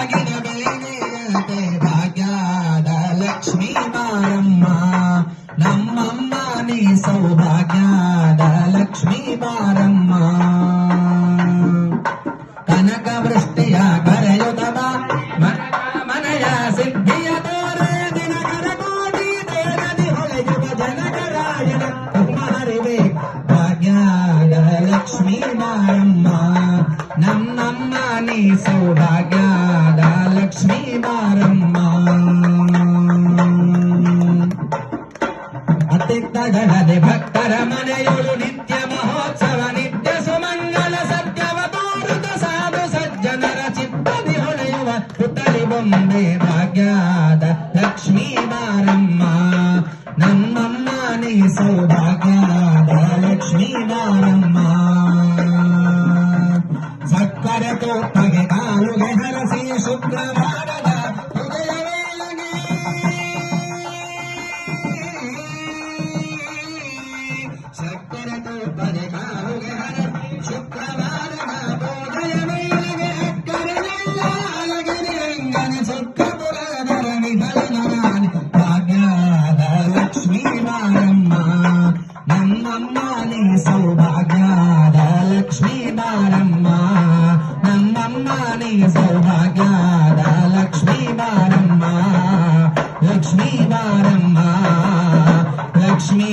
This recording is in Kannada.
ಬೆಳಗಿನ ಬೇಗೆಯತೆ ಭಾಗ್ಯದ ಲಕ್ಷ್ಮೀ ಬಾರಮ್ಮ ನಮ್ಮಮ್ಮ ನೀ ಸೌಭಾಗ್ಯದ ಲಕ್ಷ್ಮೀ ಬಾರಮ್ಮ ಕನಕ ವೃಷ್ಟಿಯ ಕರೆಯುತ್ತ ಬಾ ಮನೆಯ ಸಿದ್ಧಿಯ ತೋರೆ ದಿನಕರ ಕೋಟಿ ದೇವದಿ ಹೊಳೆಯುವ ಜನಕರಾಯನ ಕುಮಾರಿವೆ ಭಾಗ್ಯದ ಲಕ್ಷ್ಮೀ ಬಾರಮ್ಮ ನಮ್ಮಮ್ಮ ನೀ ಸೌಭಾಗ್ಯದ ಲಕ್ಷ್ಮೀ ಬಾರಮ್ಮ ಅತ್ತಿತ್ತಗಳದೆ ಭಕ್ತರ ಮನೆಯೊಳು ನಿತ್ಯ ಮಹೋತ್ಸವ ನಿತ್ಯ ಸುಮಂಗಲ ಸತ್ಯವ ತೋರುತ ಸಾಧು ಸಜ್ಜನರ ಚಿತ್ತದಿ ಹೊಳೆಯುವ ಪುತಳಿ ಬೊಂಬೆ ಭಾಗ್ಯದ ಲಕ್ಷ್ಮೀ ಬಾರಮ್ಮ ನಮ್ಮಮ್ಮ ನೀ ಸೌಭಾಗ್ಯದ ಲಕ್ಷ್ಮೀ ಬಾರಮ್ಮ ಸಕ್ಕರೆ ತೋಪಗೆ ಕಾಲುಗೆ ಹರಸಿ ಶುಕ್ರವಾರದ ಉದಯ ವೇಳೆಗೆ ಸಕ್ಕರೆ ತೋಪಗೆ ಕಾಲುಗೆ ಹರಸಿ ಶುಕ್ರವಾರದ ಉದಯ ವೇಳೆಗೆ ಅಕ್ಕರೆಲ್ಲ ರಂಗನ ಸುಖಪುರಧರಣಿ ಬಲನರಾಣಿ ಭಾಗ್ಯದ ಲಕ್ಷ್ಮೀ ಬಾರಮ್ಮ ನಮ್ಮಮ್ಮ ನೀ ಸೌಭಾಗ್ಯದ ಲಕ್ಷ್ಮೀ ಬಾರಮ್ಮ ನಮ್ಮಮ್ಮ ನೀ ಸೌಭಾಗ್ಯದ ಲಕ್ಷ್ಮೀ ಬಾರಮ್ಮ ಲಕ್ಷ್ಮೀ ಬಾರಮ್ಮ ಲಕ್ಷ್ಮೀ